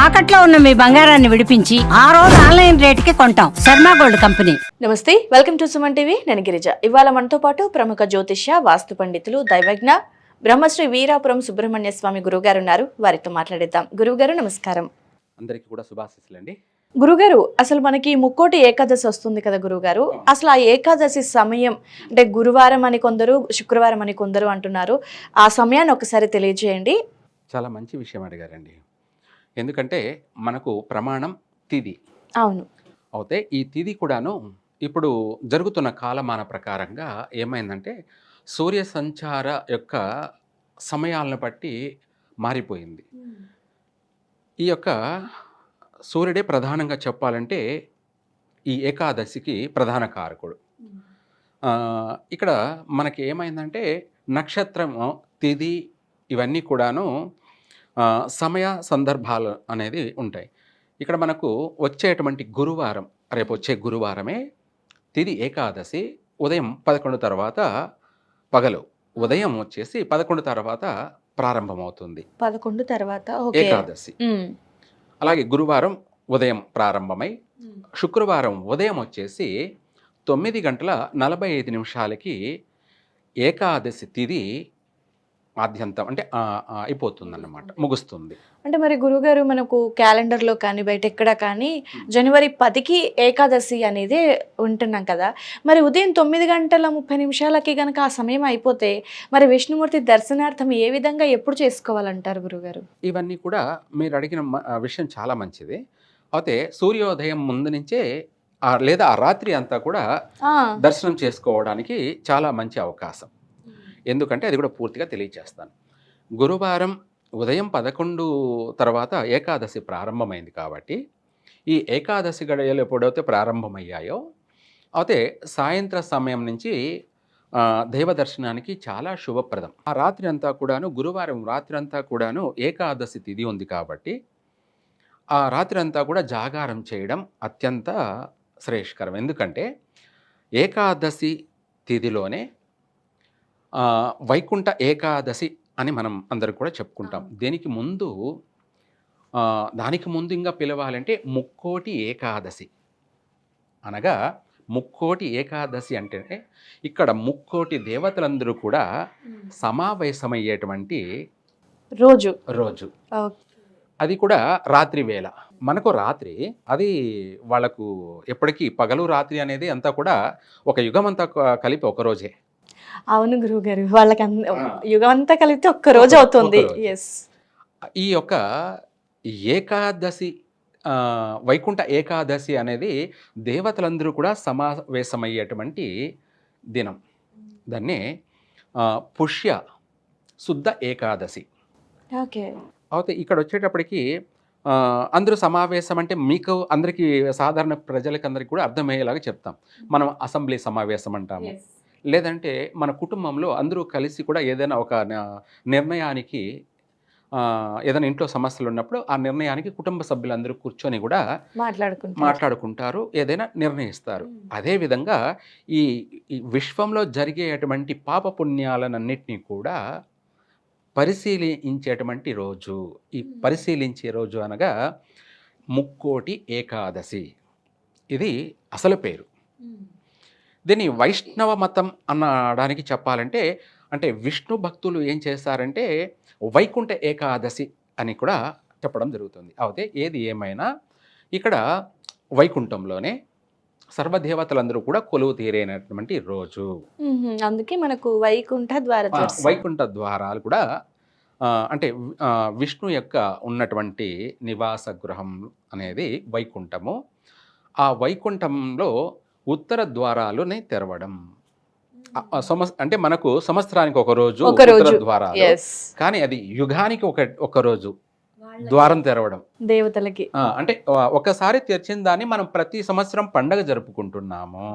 తాకట్లో ఉన్న మీ బంగారాన్ని విడిపించి ఆ రోజు ఆన్లైన్ రేటుకి కొంటాం. Sharma gold company. నమస్తే, వెల్కమ్ టు సుమన్ టీవీ. నేను గిరిజ. ఇవాళ మనతో పాటు ప్రముఖ జ్యోతిష్య, వాస్తు పండితులు, దైవజ్ఞ బ్రహ్మశ్రీ వీరాపురం సుబ్రహ్మణ్య స్వామి గురుగారు ఉన్నారు. వారితో మాట్లాడిద్దాం. గురుగారు నమస్కారం. అందరికీ కూడా శుభాశీస్సులండి. గురుగారు, అసలు మనకి ముక్కోటి ఏకాదశి వస్తుంది కదా గురుగారు, అసలు ఆ ఏకాదశి సమయం అంటే గురువారం అని కొందరు, శుక్రవారం అని కొందరు అంటున్నారు. ఆ సమయాన్ని ఒకసారి తెలియజేయండి. చాలా మంచి విషయం అడిగారండి. ఎందుకంటే మనకు ప్రమాణం తిథి. అవును. అయితే ఈ తిథి కూడాను ఇప్పుడు జరుగుతున్న కాలమాన ప్రకారంగా ఏమైందంటే సూర్య సంచార యొక్క సమయాలను బట్టి మారిపోయింది. ఈ యొక్క సూర్యుడే ప్రధానంగా చెప్పాలంటే ఈ ఏకాదశికి ప్రధాన కారకుడు. ఇక్కడ మనకి ఏమైందంటే నక్షత్రం, తిథి ఇవన్నీ కూడాను సమయ సందర్భాలు అనేది ఉంటాయి. ఇక్కడ మనకు వచ్చేటువంటి గురువారం, రేపు వచ్చే గురువారమే తిథి ఏకాదశి. ఉదయం 11 తర్వాత పగలు, ఉదయం వచ్చేసి 11 తర్వాత ప్రారంభమవుతుంది 11 తర్వాత ఏకాదశి. అలాగే గురువారం ఉదయం ప్రారంభమై శుక్రవారం ఉదయం వచ్చేసి 9:45 ఏకాదశి తిథి ఆద్యంతం అంటే అయిపోతుందన్నమాట, ముగుస్తుంది. అంటే మరి గురుగారు, మనకు క్యాలెండర్లో కానీ బయట ఎక్కడ కానీ జనవరి 10కి ఏకాదశి అనేది ఉంటున్నాం కదా, మరి ఉదయం 9:30 కనుక ఆ సమయం అయిపోతే మరి విష్ణుమూర్తి దర్శనార్థం ఏ విధంగా ఎప్పుడు చేసుకోవాలంటారు గురుగారు? ఇవన్నీ కూడా మీరు అడిగిన విషయం చాలా మంచిది. అయితే సూర్యోదయం ముందు నుంచే లేదా ఆ రాత్రి అంతా కూడా దర్శనం చేసుకోవడానికి చాలా మంచి అవకాశం. ఎందుకంటే అది కూడా పూర్తిగా తెలియజేస్తాను. గురువారం ఉదయం 11 తర్వాత ఏకాదశి ప్రారంభమైంది కాబట్టి ఈ ఏకాదశి గడియలు ఎప్పుడైతే ప్రారంభమయ్యాయో అయితే సాయంత్ర సమయం నుంచి దైవ దర్శనానికి చాలా శుభప్రదం. ఆ రాత్రి అంతా కూడాను, గురువారం రాత్రి అంతా కూడాను ఏకాదశి తిథి ఉంది కాబట్టి ఆ రాత్రి అంతా కూడా జాగారం చేయడం అత్యంత శ్రేయస్కరం. ఎందుకంటే ఏకాదశి తిథిలోనే వైకుంఠ ఏకాదశి అని మనం అందరూ కూడా చెప్పుకుంటాం. దానికి ముందు ఇంకా పిలవాలంటే ముక్కోటి ఏకాదశి. అనగా ముక్కోటి ఏకాదశి అంటే ఇక్కడ ముక్కోటి దేవతలందరూ కూడా సమావేశమయ్యేటువంటి రోజు. అది కూడా రాత్రి వేళ. మనకు రాత్రి అది వాళ్ళకు ఎప్పటికీ పగలు రాత్రి అనేది అంతా కూడా ఒక యుగం అంతా కలిపి ఒక రోజే. అవును గురువుగారు, వాళ్ళకి యుగం అంతా కలిపితే ఒక్క రోజు అవుతుంది. ఈ యొక్క ఏకాదశి, వైకుంఠ ఏకాదశి అనేది దేవతలందరూ కూడా సమావేశమయ్యేటువంటి దినం. దాన్నే పుష్య శుద్ధ ఏకాదశి. ఓకే. అయితే ఇక్కడ వచ్చేటప్పటికి అందరూ సమావేశం అంటే మీకు అందరికీ, సాధారణ ప్రజలకి అందరికీ కూడా అర్థమయ్యేలాగా చెప్తాం. మనం అసెంబ్లీ సమావేశం అంటాము, లేదంటే మన కుటుంబంలో అందరూ కలిసి కూడా ఏదైనా ఒక నిర్ణయానికి, ఏదైనా ఇంట్లో సమస్యలు ఉన్నప్పుడు ఆ నిర్ణయానికి కుటుంబ సభ్యులందరూ కూర్చొని కూడా మాట్లాడుకుంటారు, ఏదైనా నిర్ణయిస్తారు. అదేవిధంగా ఈ విశ్వంలో జరిగేటువంటి పాపపుణ్యాలన్నింటినీ కూడా పరిశీలించేటువంటి రోజు. ఈ పరిశీలించే రోజు అనగా ముక్కోటి ఏకాదశి. ఇది అసలు పేరు. దీన్ని వైష్ణవ మతం అనడానికి చెప్పాలంటే, అంటే విష్ణు భక్తులు ఏం చేస్తారంటే వైకుంఠ ఏకాదశి అని కూడా చెప్పడం జరుగుతుంది. అయితే ఏది ఏమైనా ఇక్కడ వైకుంఠంలోనే సర్వదేవతలందరూ కూడా కొలువు తీరైనటువంటి రోజు. అందుకే మనకు వైకుంఠ ద్వారాలు కూడా అంటే విష్ణు యొక్క ఉన్నటువంటి నివాస గృహం అనేది వైకుంఠము. ఆ వైకుంఠంలో ఉత్తర ద్వారాలుని తెరవడం. అంటే మనకు సంవత్సరానికి ఒక రోజు ఉత్తర ద్వారాలు, కానీ అది యుగానికి ఒక రోజు ద్వారం తెరవడం దేవతలకి. అంటే ఒకసారి తెరిచిన దాన్ని మనం ప్రతి సంవత్సరం పండగ జరుపుకుంటున్నాము.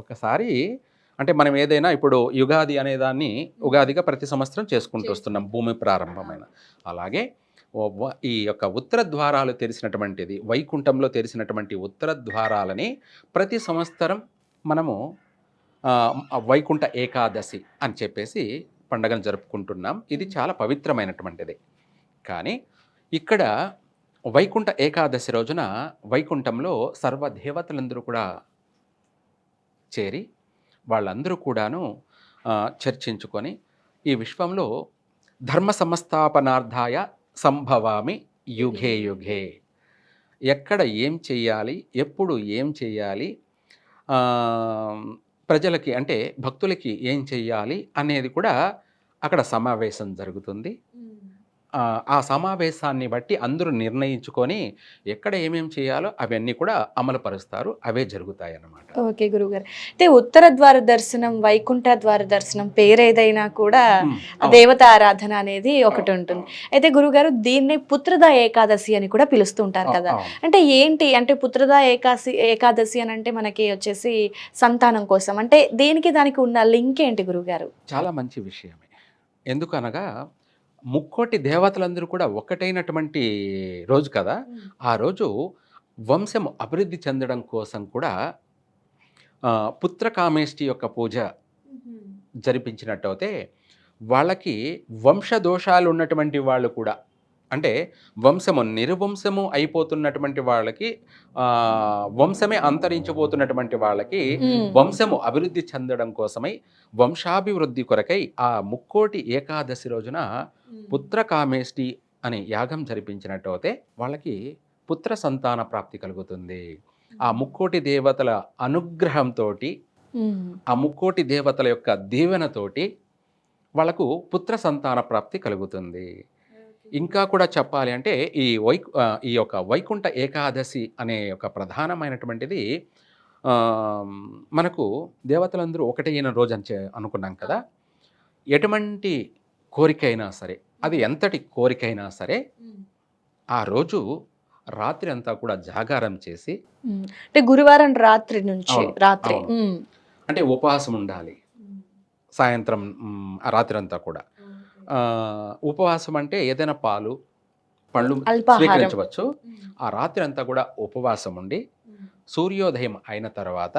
ఒకసారి అంటే మనం ఏదైనా ఇప్పుడు యుగాది అనే దాన్ని ఉగాదిగా ప్రతి సంవత్సరం చేసుకుంటూ వస్తున్నాం, భూమి ప్రారంభమైన. అలాగే ఈ యొక్క ఉత్తర ద్వారాలు తెరిచినటువంటిది, వైకుంఠంలో తెరిచినటువంటి ఉత్తర ద్వారాలని ప్రతి సంవత్సరం మనము వైకుంఠ ఏకాదశి అని చెప్పేసి పండగను జరుపుకుంటున్నాం. ఇది చాలా పవిత్రమైనటువంటిది. కానీ ఇక్కడ వైకుంఠ ఏకాదశి రోజున వైకుంఠంలో సర్వదేవతలందరూ కూడా చేరి వాళ్ళందరూ కూడాను చర్చించుకొని ఈ విశ్వంలో ధర్మ సంస్థాపనార్థాయ సంభవామి యుగే యుగే, ఎక్కడ ఏం చెయ్యాలి, ఎప్పుడు ఏం చెయ్యాలి, ఆ, ప్రజలకి అంటే భక్తులకి ఏం చెయ్యాలి అనేది కూడా అక్కడ సమావేశం జరుగుతుంది. ఆ సమావేశాన్ని బట్టి అందరూ నిర్ణయించుకొని ఎక్కడ ఏమేమి చేయాలో అవన్నీ కూడా అమలు పరుస్తారు, అవే జరుగుతాయి అన్నమాట. ఓకే గురుగారు. అయితే ఉత్తర ద్వార దర్శనం, వైకుంఠ ద్వార దర్శనం పేరేదైనా కూడా దేవత ఆరాధన అనేది ఒకటి ఉంటుంది. అయితే గురుగారు దీన్ని పుత్రద ఏకాదశి అని కూడా పిలుస్తూ ఉంటారు కదా, అంటే ఏంటి అంటే పుత్రద ఏకాదశి అని అంటే మనకి వచ్చేసి సంతానం కోసం, అంటే దేనికి దానికి ఉన్న లింక్ ఏంటి గురుగారు? చాలా మంచి విషయమే. ఎందుకనగా ముక్కోటి దేవతలందరూ కూడా ఒకటైనటువంటి రోజు కదా. ఆ రోజు వంశం అభివృద్ధి చెందడం కోసం కూడా పుత్రకామేష్టి యొక్క పూజ జరిపించినట్టయితే వాళ్ళకి వంశదోషాలు ఉన్నటువంటి వాళ్ళు కూడా, అంటే వంశము నిర్వంశము అయిపోతున్నటువంటి వాళ్ళకి, వంశమే అంతరించిపోతున్నటువంటి వాళ్ళకి వంశము అభివృద్ధి చెందడం కోసమై వంశాభివృద్ధి కొరకై ఆ ముక్కోటి ఏకాదశి రోజున పుత్రకామేష్టి అనే యాగం జరిపించినట్టయితే వాళ్ళకి పుత్ర సంతాన ప్రాప్తి కలుగుతుంది. ఆ ముక్కోటి దేవతల అనుగ్రహంతో, ఆ ముక్కోటి దేవతల యొక్క దీవెనతోటి వాళ్ళకు పుత్ర సంతాన ప్రాప్తి కలుగుతుంది. ఇంకా కూడా చెప్పాలి అంటే ఈ యొక్క వైకుంఠ ఏకాదశి అనే ఒక ప్రధానమైనటువంటిది మనకు దేవతలందరూ ఒకటైన రోజు అని అనుకున్నాం కదా. ఎటువంటి కోరిక అయినా సరే, అది ఎంతటి కోరికైనా సరే, ఆ రోజు రాత్రి అంతా కూడా జాగారం చేసి, అంటే గురువారం రాత్రి నుంచి రాత్రి అంటే ఉపవాసం ఉండాలి. సాయంత్రం రాత్రి అంతా కూడా ఉపవాసం అంటే ఏదైనా పాలు పళ్ళు స్వీకరించవచ్చు. ఆ రాత్రి అంతా కూడా ఉపవాసం ఉండి సూర్యోదయం అయిన తర్వాత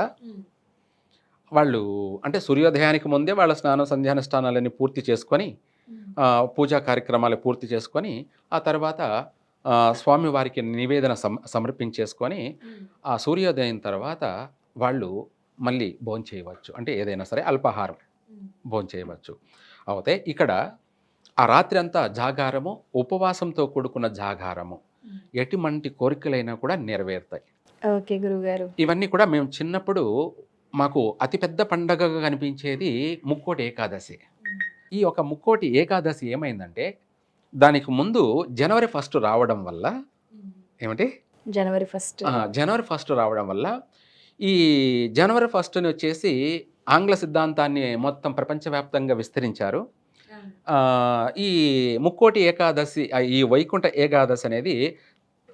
వాళ్ళు, అంటే సూర్యోదయానికి ముందే వాళ్ళ సంధ్యానుష్ఠానాలన్నీ పూర్తి చేసుకొని, పూజా కార్యక్రమాలు పూర్తి చేసుకొని, ఆ తర్వాత స్వామివారికి నివేదన సమర్పించేసుకొని ఆ సూర్యోదయం తర్వాత వాళ్ళు మళ్ళీ భోంచేయవచ్చు. అంటే ఏదైనా సరే అల్పాహారం భోంచేయవచ్చు. అయితే ఇక్కడ ఆ రాత్రి అంతా జాగారము, ఉపవాసంతో కూడుకున్న జాగారము, ఎటువంటి కోరికలైనా కూడా నెరవేరుతాయి. ఓకే గురుగారు. ఇవన్నీ కూడా మేము చిన్నప్పుడు మాకు అతిపెద్ద పండగగా కనిపించేది ముక్కోటి ఏకాదశి. ఈ ఒక ముక్కోటి ఏకాదశి ఏమైందంటే దానికి ముందు జనవరి 1 రావడం వల్ల, ఏమిటి జనవరి 1 రావడం వల్ల ఈ జనవరి 1 వచ్చేసి ఆంగ్ల సిద్ధాంతాన్ని మొత్తం ప్రపంచవ్యాప్తంగా విస్తరించారు. ఈ ముక్కోటి ఏకాదశి, ఈ వైకుంఠ ఏకాదశి అనేది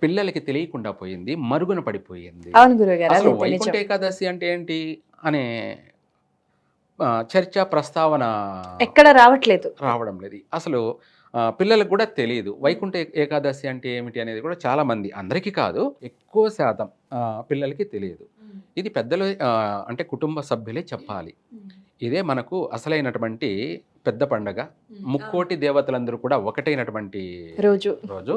పిల్లలకి తెలియకుండా పోయింది, మరుగున పడిపోయింది. అసలు వైకుంఠ ఏకాదశి అంటే ఏంటి అనే చర్చ ప్రస్తావన ఎక్కడ రావడం లేదు. అసలు పిల్లలకు కూడా తెలియదు వైకుంఠ ఏకాదశి అంటే ఏమిటి అనేది కూడా చాలా మంది, అందరికీ కాదు, ఎక్కువ శాతం పిల్లలకి తెలియదు. ఇది పెద్దలు అంటే కుటుంబ సభ్యులే చెప్పాలి. ఇదే మనకు అసలైనటువంటి పెద్ద పండగ, ముక్కోటి దేవతలందరూ కూడా ఒకటైనటువంటి రోజు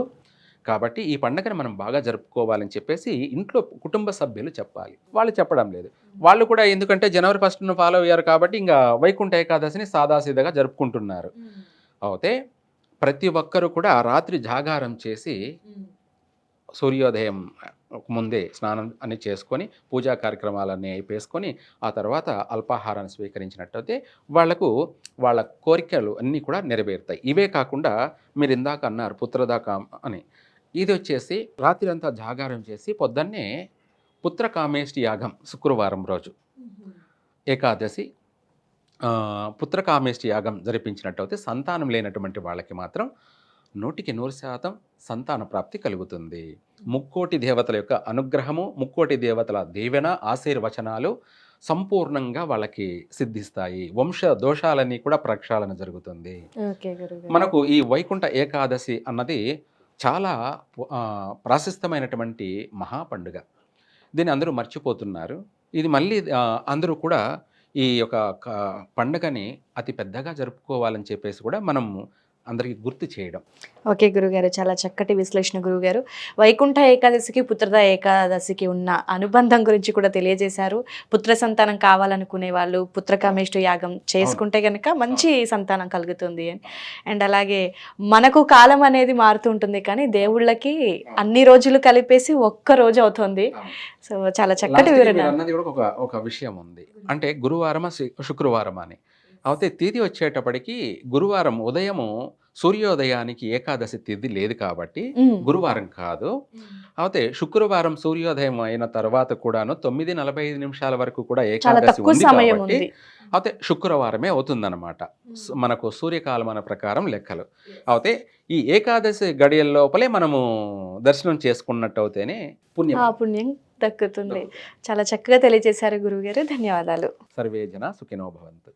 కాబట్టి ఈ పండగను మనం బాగా జరుపుకోవాలని చెప్పేసి ఇంట్లో కుటుంబ సభ్యులు చెప్పాలి. వాళ్ళు చెప్పడం లేదు. వాళ్ళు కూడా ఎందుకంటే జనవరి 1 ఫాలో అయ్యారు కాబట్టి ఇంకా వైకుంఠ ఏకాదశిని సాదాసీదాగా జరుపుకుంటున్నారు. అయితే ప్రతి ఒక్కరు కూడా రాత్రి జాగారం చేసి సూర్యోదయం ముందే స్నానం అని చేసుకొని పూజా కార్యక్రమాలన్నీ అయిపోసుకొని ఆ తర్వాత అల్పాహారాన్ని స్వీకరించినట్టయితే వాళ్లకు వాళ్ళ కోరికలు అన్నీ కూడా నెరవేరుతాయి. ఇవే కాకుండా మీరు ఇందాక అన్నారు పుత్రదాకా అని, ఇది వచ్చేసి రాత్రి అంతా జాగారం చేసి పొద్దున్నే పుత్రకామేష్టి యాగం శుక్రవారం రోజు ఏకాదశి పుత్రకామేష్టి యాగం జరిపించినట్టయితే సంతానం లేనటువంటి వాళ్ళకి మాత్రం 100% సంతాన ప్రాప్తి కలుగుతుంది. ముక్కోటి దేవతల యొక్క అనుగ్రహము, ముక్కోటి దేవతల దీవెన, ఆశీర్వచనాలు సంపూర్ణంగా వాళ్ళకి సిద్ధిస్తాయి. వంశ దోషాలన్నీ కూడా ప్రక్షాళన జరుగుతుంది. మనకు ఈ వైకుంఠ ఏకాదశి అన్నది చాలా ప్రాశస్తమైనటువంటి మహాపండుగ. దీన్ని అందరూ మర్చిపోతున్నారు. ఇది మళ్ళీ అందరూ కూడా ఈ యొక్క పండుగని అతి పెద్దగా జరుపుకోవాలని చెప్పేసి కూడా మనం అందరికీ గుర్తు చేయడం. ఓకే గురుగారు, చాలా చక్కటి విశ్లేషణ గురుగారు. వైకుంఠ ఏకాదశికి పుత్రద ఏకాదశికి ఉన్న అనుబంధం గురించి కూడా తెలియజేశారు. పుత్ర సంతానం కావాలనుకునే వాళ్ళు పుత్రకామేష్టి యాగం చేసుకుంటే కనుక మంచి సంతానం కలుగుతుంది అని. అండ్ అలాగే మనకు కాలం అనేది మారుతూ ఉంటుంది కానీ దేవుళ్ళకి అన్ని రోజులు కలిపేసి ఒక్క రోజు అవుతుంది. సో చాలా చక్కటి Last వివరణ. మీరు అన్నది కూడా ఒక విషయం ఉంది. అంటే గురువారమా శుక్రవారం అని అయితే తిథి వచ్చేటప్పటికి గురువారం ఉదయము సూర్యోదయానికి ఏకాదశి తిథి లేదు కాబట్టి గురువారం కాదు. అయితే శుక్రవారం సూర్యోదయం అయిన తర్వాత కూడాను 9:45 వరకు కూడా చాలా ఏకాదశి తక్కువ ఉంది సమయం కాబట్టి ఉంది. అయితే శుక్రవారమే అవుతుందన్నమాట మనకు సూర్యకాలమాన ప్రకారం లెక్కలు. అయితే ఈ ఏకాదశి గడియల లోపలే మనము దర్శనం చేసుకున్నట్టు అవుతేనే పుణ్యం. ఆ పుణ్యం దక్కుతుంది. చాలా చక్కగా తెలియజేశారు గురువుగారు, ధన్యవాదాలు. సర్వే జన సుఖినో భవంతు.